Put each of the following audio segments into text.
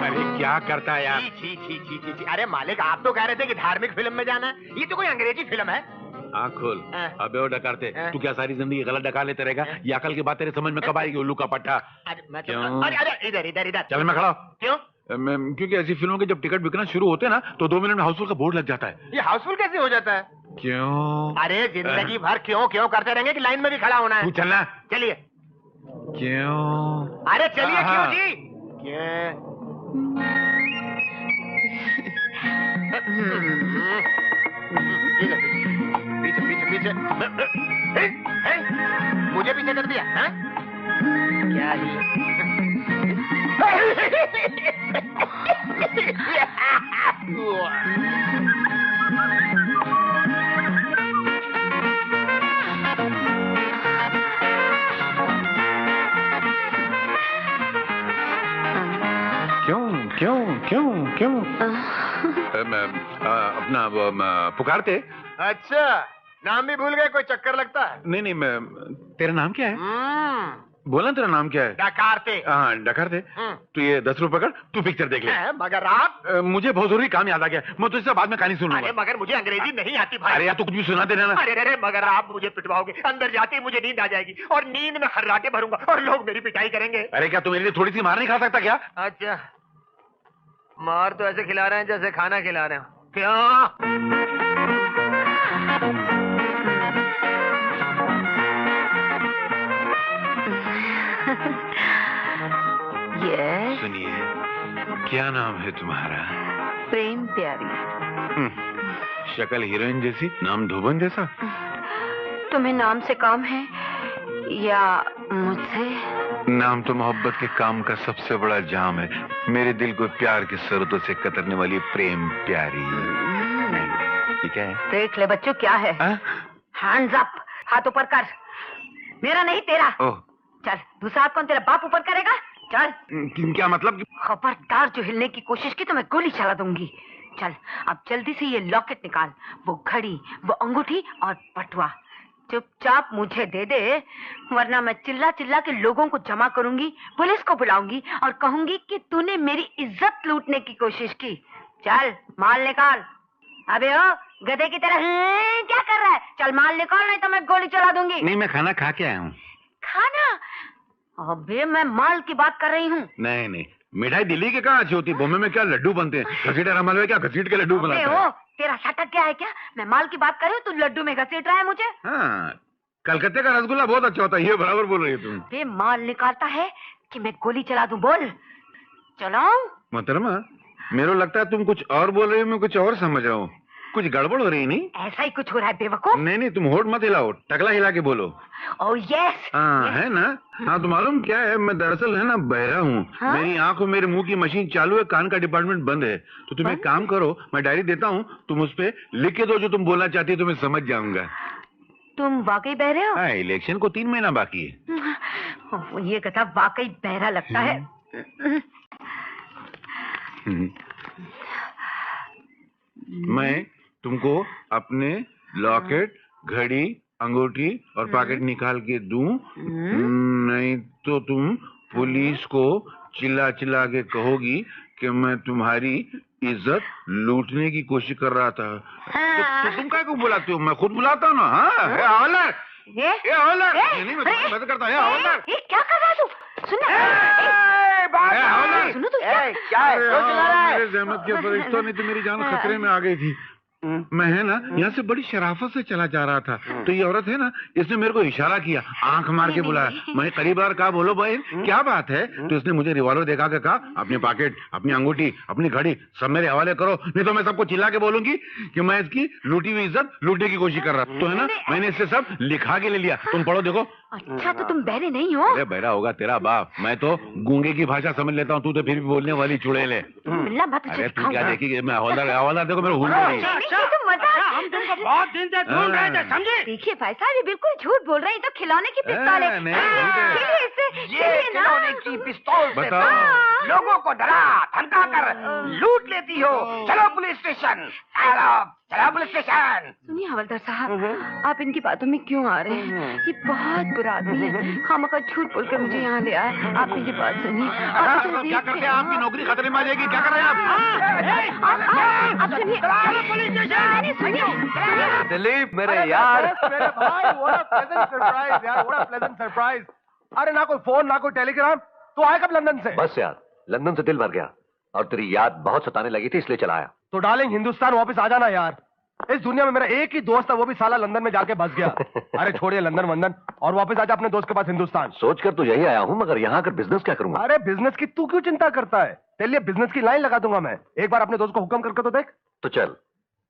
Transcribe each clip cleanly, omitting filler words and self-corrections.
अरे क्या करता है यार? छी छी छी छी छी। अरे मालिक, आप तो कह रहे थे कि धार्मिक फिल्म में जाना है, ये तो कोई अंग्रेजी फिल्म है। आँख खोल। अबे वो डकारते, हाँ। तू क्या सारी जिंदगी गलत डका लेते रहेगा? ये अकल की बात तेरे समझ में कब आएगी? उल्लू का पट्टा। क्यों? अरे अरे इधर इधर इधर। चल मैं खड़ा। क्यों? क्योंकि ऐसी फिल्मों के जब टिकट बिकना शुरू होते हैं ना, तो 2 मिनट में हाउसफुल का बोर्ड लग जाता है। ये हाउसफुल कैसे हो जाता है? क्यों? अरे जिंदगी भर क्यों क्यों करते रहेंगे कि लाइन में भी खड़ा होना है। तू चलना। चलिए। क्यों? अरे चलिए क्यों जी? पीछे पीछे पीछे। मुझे पीछे कर दिया हा? क्या क्यों क्यों क्यों क्यों? अपना पुकारते। अच्छा, नाम भी भूल गए? कोई चक्कर लगता है? नहीं नहीं, तेरा नाम क्या है? बोला तेरा नाम क्या है? डकारते। हाँ डकारते। तू ये 10 रुपए पकड़, तू पिक्चर देख ले। मगर आप? मुझे बहुत जरूरी काम याद आ गया, मैं तुझसे बाद में कहानी सुनूंगा। अरे मगर मुझे अंग्रेजी नहीं आती भाई। अरे यार तू कुछ भी सुना दे ना। अरे अरे मगर आप मुझे पिटवाओगे, अंदर जाते ही मुझे नींद आ जाएगी और नींद में खर्राटे भरूंगा और लोग मेरी पिटाई करेंगे। अरे क्या तू मेरे लिए थोड़ी सी मार नहीं खा सकता क्या? अच्छा, मार तो ऐसे खिला रहे हैं जैसे खाना खिला रहे हो। क्या? यस। सुनिए, क्या नाम है तुम्हारा? प्रेम प्यारी। शक्ल हीरोइन जैसी, नाम धोबन जैसा। तुम्हें नाम से काम है या मुझसे? नाम तो मोहब्बत के काम का सबसे बड़ा जाम है। मेरे दिल को प्यार के सरतों से कतरने वाली प्रेम प्यारी। ठीक है? देख ले बच्चों, क्या है? हैंड्स अप, हाथ ऊपर कर। मेरा नहीं तेरा। ओह। चल, दूसरा हाथ कौन तेरा बाप ऊपर करेगा? चल। क्या मतलब? खबरदार जो हिलने की कोशिश की तो मैं गोली चला दूंगी। चल, अब जल्दी से ये लॉकेट निकाल, वो घड़ी, वो अंगूठी और पटुआ। चुपचाप मुझे दे दे, वरना मैं चिल्ला चिल्ला के लोगों को जमा करूंगी, पुलिस को बुलाऊंगी और कहूंगी कि तूने मेरी इज्जत लूटने की कोशिश की। चल, माल निकाल। अबे ओ गधे की तरह क्या कर रहा है? चल माल निकाल, नहीं तो मैं गोली चला दूंगी। नहीं, मैं खाना खा के आया हूँ। खाना? अबे मैं माल की बात कर रही हूँ। नहीं नहीं, मिठाई दिल्ली के कहाँ अच्छी होती है? बॉम्बे में क्या लड्डू बनते हैं? घसीटा रमल में क्या घसीट के लड्डू बनाते हैं? तेरा सटक क्या है क्या? मैं माल की बात कर रही हूँ, तू लड्डू में घसीट रहा है मुझे। हाँ, कलकत्ते का रसगुल्ला बहुत अच्छा होता है, ये बराबर बोल रही है तुम। बे माल निकालता है कि मैं गोली चला दूं? बोल। चलाऊं? मोहतरमा, मेरे को लगता है तुम कुछ और बोल रही हो, मैं कुछ और समझ रहा हूँ। कुछ गड़बड़ हो रही नहीं? ऐसा ही कुछ हो रहा है बेवकूफ। नहीं नहीं, तुम होठ मत हिलाओ, टकला हिला के बोलो। Oh yes. हाँ है ना? हाँ तो मालूम क्या है, मैं दरअसल है ना बहरा हूँ। हाँ? मेरी आँख और मेरे मुंह की मशीन चालू है, कान का डिपार्टमेंट बंद है। तो तुम एक काम करो, मैं डायरी देता हूँ, तुम उस पे लिख के दो जो तुम बोलना चाहती है, तो मैं समझ जाऊंगा। तुम वाकई बह रहे हो? हाँ, इलेक्शन को 3 महीना बाकी है। ये कथा वाकई बहरा लगता है। मैं तुमको अपने लॉकेट, घड़ी, अंगूठी और पैकेट निकाल के दूं, नहीं तो तुम पुलिस को चिल्ला चिल्ला के कहोगी कि मैं तुम्हारी इज्जत लूटने की कोशिश कर रहा था। तो तुम क्या को बुलाते हो? मैं खुद बुलाता हूँ ना। हाँ, हवलदार, ये हवलदार, नहीं मैं तो करता हूँ। हवलदार, क्या कर रहा है तू? सुनो तो, क्या है? मेरे जहमत के फरिश्तों ने तो मेरी जान खतरे में आ गई थी। मैं है ना यहाँ से बड़ी शराफत से चला जा रहा था, तो ये औरत है ना, इसने मेरे को इशारा किया, आंख मार के बुलाया। मैं करीब बार कहा, बोलो भाई क्या बात है? तो इसने मुझे रिवॉल्वर दिखा के कहा, अपनी पॉकेट, अपनी अंगूठी, अपनी घड़ी सब मेरे हवाले करो, नहीं तो मैं सबको चिल्ला के बोलूंगी कि मैं इसकी लूटी हुई इज्जत लूटने की कोशिश कर रहा। तो है ना, मैंने इससे सब लिखा के ले लिया। तुम पढ़ो देखो। अच्छा तो तुम बहरे नहीं हो? अरे बहरा होगा तेरा बाप, मैं तो गूंगे की भाषा समझ लेता हूँ, तू तो फिर भी बोलने वाली चुड़ैल है। अरे तू क्या देखेगी? मैं हवलदार देखो मेरे हम तुमको बहुत दिन से ढूंढ रहे थे, समझे? देखिए भाई साहब, ये बिल्कुल झूठ बोल रहे हैं, तो खिलौने की पिस्तौल है। ये खिलौने की पिस्तौल से लोगों को डरा धमका कर लूट लेती हो। चलो पुलिस स्टेशन। Police station. सुनिए हवलदार साहब, आप इनकी बातों में क्यों आ रहे हैं? ये बहुत बुरा आदमी है, खामखा झूठ बोलकर मुझे यहाँ ले आया। आप मेरी बात सुनिए। क्या करते हैं? आपकी नौकरी खतरे में आ जाएगी। क्या कर रहे हैं आप? सुनिए दिलीप मेरे यार, मेरे भाई, what a pleasant surprise यार, what a pleasant surprise। अरे ना कोई फोन ना कोई टेलीग्राम, तो आए कब लंदन से? बस यार लंदन से दिल भर गया और तेरी याद बहुत सताने लगी थी इसलिए चला आया। तो डार्लिंग हिंदुस्तान वापस आ जाना यार। इस दुनिया में मेरा एक ही दोस्त है, वो भी साला लंदन में जाके बस गया। अरे छोड़िए लंदन वंदन और वापस आजा अपने दोस्त के पास हिंदुस्तान। सोचकर तो यही आया हूँ, मगर यहाँ आकर बिजनेस क्या करूंगा? अरे बिजनेस की तू क्यों चिंता करता है? तेरे लिए बिजनेस की लाइन लगा दूंगा मैं। एक बार अपने दोस्त को हुक्म करके तो देख। तो चल,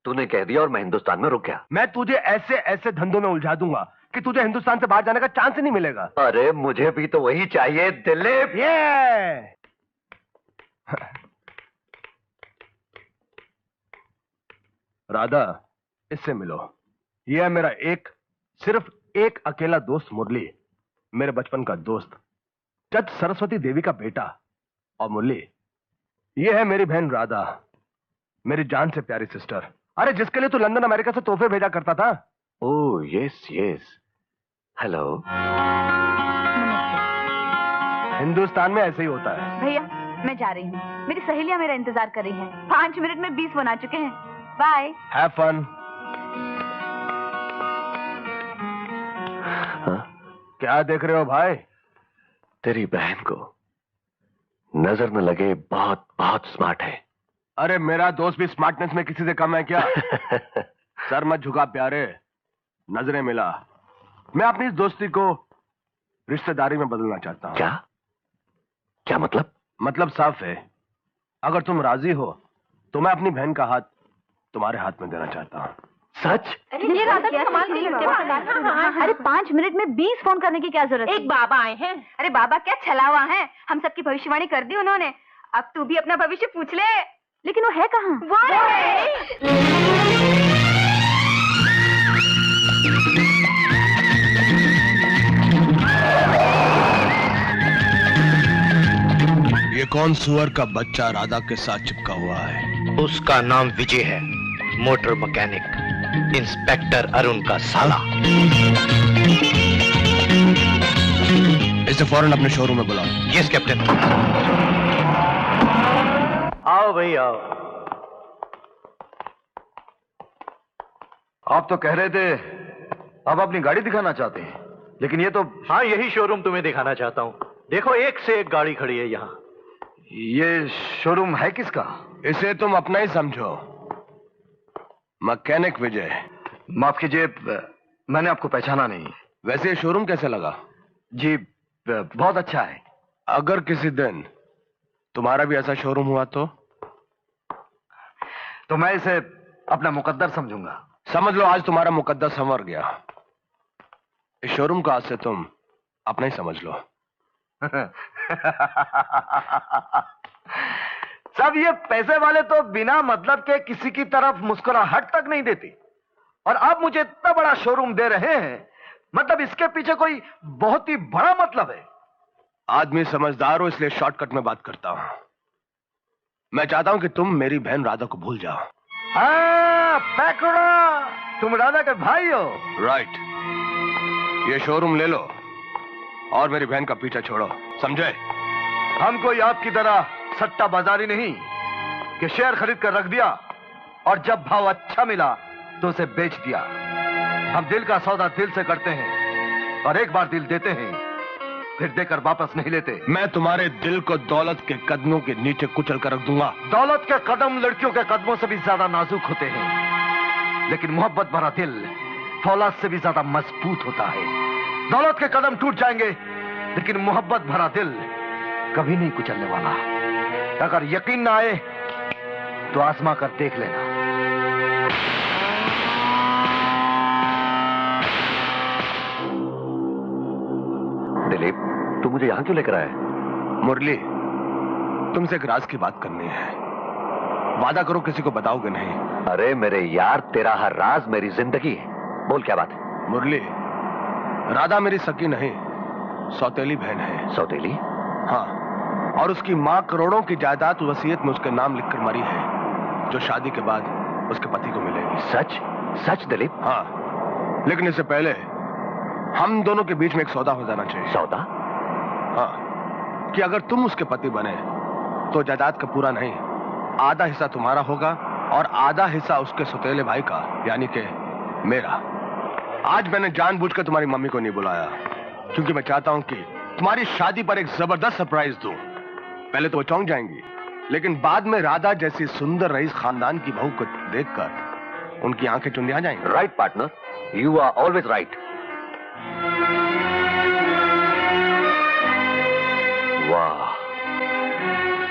तूने कह दिया और मैं हिंदुस्तान में रुक गया। मैं तुझे ऐसे ऐसे धंधों में उलझा दूंगा कि तुझे हिंदुस्तान से बाहर जाने का चांस ही नहीं मिलेगा। अरे मुझे भी तो वही चाहिए दिलीप। ये राधा, इससे मिलो। ये है मेरा सिर्फ एक अकेला दोस्त मुरली, मेरे बचपन का दोस्त, जज सरस्वती देवी का बेटा। और मुरली, ये है मेरी बहन राधा, मेरी जान से प्यारी सिस्टर। अरे जिसके लिए तू लंदन अमेरिका से तोहफे भेजा करता था। Oh yes yes, hello. Hindustan में ऐसे ही होता है। भैया मैं जा रही हूँ, मेरी सहेलियां मेरा इंतजार कर रही हैं। 5 मिनट में 20 फोन आ चुके हैं। बाय। Have fun. क्या देख रहे हो भाई? तेरी बहन को नजर न लगे, बहुत बहुत स्मार्ट है। अरे मेरा दोस्त भी स्मार्टनेस में किसी से कम है क्या? सर मत झुका प्यारे, नजरें मिला। मैं अपनी इस दोस्ती को रिश्तेदारी में बदलना चाहता हूँ। क्या क्या मतलब? मतलब साफ है, अगर तुम राजी हो तो मैं अपनी बहन का हाथ तुम्हारे हाथ में देना चाहता हूँ। सच? ये राधा की कमाल की लड़के बात। अरे 5 मिनट में 20 फोन करने की क्या जरूरत है? एक बाबा आए हैं। अरे बाबा क्या छलावा है, हम सबकी भविष्यवाणी कर दी उन्होंने। अब तू भी अपना भविष्य पूछ ले। लेकिन वो है कहाँ? वो ये कौन सुअर का बच्चा राधा के साथ चिपका हुआ है? उसका नाम विजय है, मोटर मैकेनिक, इंस्पेक्टर अरुण का साला। इसे फौरन अपने शोरूम में बुलाओ। Yes captain. आओ भाई आओ। आप तो कह रहे थे आप अपनी गाड़ी दिखाना चाहते हैं, लेकिन ये तो। हाँ यही शोरूम तुम्हें दिखाना चाहता हूँ। देखो एक से एक गाड़ी खड़ी है यहाँ। ये शोरूम है किसका? इसे तुम अपना ही समझो, मैकेनिक विजय। माफ कीजिए, मैंने आपको पहचाना नहीं। वैसे ये शोरूम कैसे लगा? जी बहुत अच्छा है। अगर किसी दिन तुम्हारा भी ऐसा शोरूम हुआ तो मैं इसे अपना मुकद्दर समझूंगा। समझ लो आज तुम्हारा मुकद्दर संवर गया। इस शोरूम को आज से तुम अपना ही समझ लो। सब ये पैसे वाले तो बिना मतलब के किसी की तरफ मुस्कुराहट तक नहीं देते, और अब मुझे इतना बड़ा शोरूम दे रहे हैं, मतलब इसके पीछे कोई बहुत ही बड़ा मतलब है। आदमी समझदार हो इसलिए शॉर्टकट में बात करता हूं। मैं चाहता हूं कि तुम मेरी बहन राधा को भूल जाओ। पैकुड़ा, तुम राधा के भाई हो? राइट। ये शोरूम ले लो और मेरी बहन का पीछा छोड़ो, समझे? हम कोई आपकी तरह सट्टा बाजारी नहीं कि शेयर खरीद कर रख दिया और जब भाव अच्छा मिला तो उसे बेच दिया। हम दिल का सौदा दिल से करते हैं और एक बार दिल देते हैं फिर देकर वापस नहीं लेते। मैं तुम्हारे दिल को दौलत के कदमों के नीचे कुचल कर रख दूंगा। दौलत के कदम लड़कियों के कदमों से भी ज्यादा नाजुक होते हैं, लेकिन मोहब्बत भरा दिल फौलाद से भी ज्यादा मजबूत होता है। दौलत के कदम टूट जाएंगे, लेकिन मोहब्बत भरा दिल कभी नहीं कुचलने वाला। अगर यकीन ना आए तो आजमा कर देख लेना। दिलीप, तू मुझे यहां क्यों लेकर आया? मुरली, तुमसे एक राज की बात करनी है। वादा करो किसी को बताओगे नहीं। अरे मेरे यार, तेरा हर राज मेरी जिंदगी है। बोल क्या बात है? मुरली, राधा मेरी सकी नहीं, सौतेली बहन है। सौतेली? हाँ, और उसकी माँ करोड़ों की जायदाद वसीयत में उसके नाम लिखकर मरी है, जो शादी के बाद उसके पति को मिलेगी। सच? सच दिलीप? हाँ, लेकिन इससे पहले हम दोनों के बीच में एक सौदा हो जाना चाहिए। सौदा? हाँ, कि अगर तुम उसके पति बने तो जायदाद का पूरा नहीं, आधा हिस्सा तुम्हारा होगा और आधा हिस्सा उसके सौतेले भाई का, यानी कि मेरा। आज मैंने जानबूझकर तुम्हारी मम्मी को नहीं बुलाया क्योंकि मैं चाहता हूं कि तुम्हारी शादी पर एक जबरदस्त सरप्राइज दूं। पहले तो वो चौंक जाएंगी, लेकिन बाद में राधा जैसी सुंदर रईस खानदान की बहू को देखकर उनकी आंखें चुंधिया जाएंगी। Right partner, you are always right. वाह,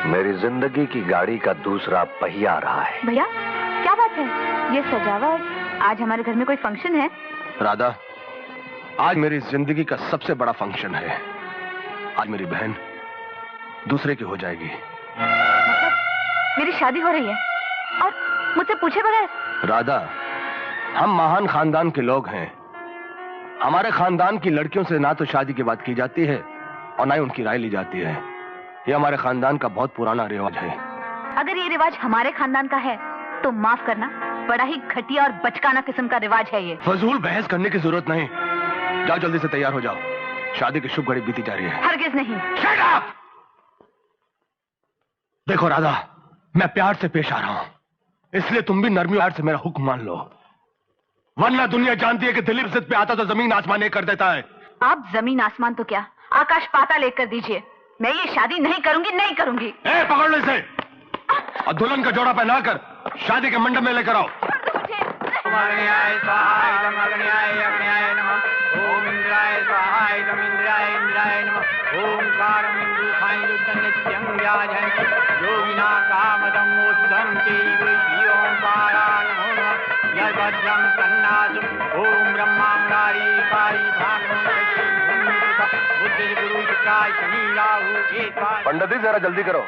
मेरी जिंदगी की गाड़ी का दूसरा पहिया आ रहा है। भैया क्या बात है, ये सजावट, आज हमारे घर में कोई फंक्शन है? राधा, आज मेरी जिंदगी का सबसे बड़ा फंक्शन है। आज मेरी बहन दूसरे की हो जाएगी। मतलब मेरी शादी हो रही है और मुझसे पूछे बगैर? राधा, हम महान खानदान के लोग हैं। हमारे खानदान की लड़कियों से ना तो शादी की बात की जाती है और ना ही उनकी राय ली जाती है। ये हमारे खानदान का बहुत पुराना रिवाज है। अगर ये रिवाज हमारे खानदान का है तो माफ करना, बड़ा ही घटिया और बचकाना किस्म का रिवाज है ये। फजूल बहस करने की जरूरत नहीं, जाओ जल्दी से तैयार हो जाओ, शादी की शुभ घड़ी बीती जा रही है। हरगिज नहीं। Shut up! देखो राधा, मैं प्यार से पेश आ रहा हूं, इसलिए तुम भी नरमी प्यार से मेरा हुक्म मान लो, वरना दुनिया जानती है कि दिलीप जिद पे आता तो जमीन आसमान एक कर देता है। आप जमीन आसमान तो क्या, आकाश पाताल एक कर दीजिए, मैं ये शादी नहीं करूंगी, नहीं करूंगी। पकड़ लो इसे और दुल्हन का जोड़ा पहना कर शादी के मंडप में लेकर आओ। अग्न्याय स्वाहा इदम अग्न्याय अग्न्याय नमः। ओम इंद्राय स्वाहा इदम इंद्राय इंद्राय नमः। ओंकारं इंदुखाय नित्यं व्याजयन्ति योगिना कामदं मोक्षदं चैव श्री ओंकाराय नमो नमः। जय भद्रं तन्नासु ओम ब्रह्मांगारी कारी भागवत बुद्धि गुरु शुक्राय शनि राहु केतवाय। पंडित जी जरा जल्दी करो।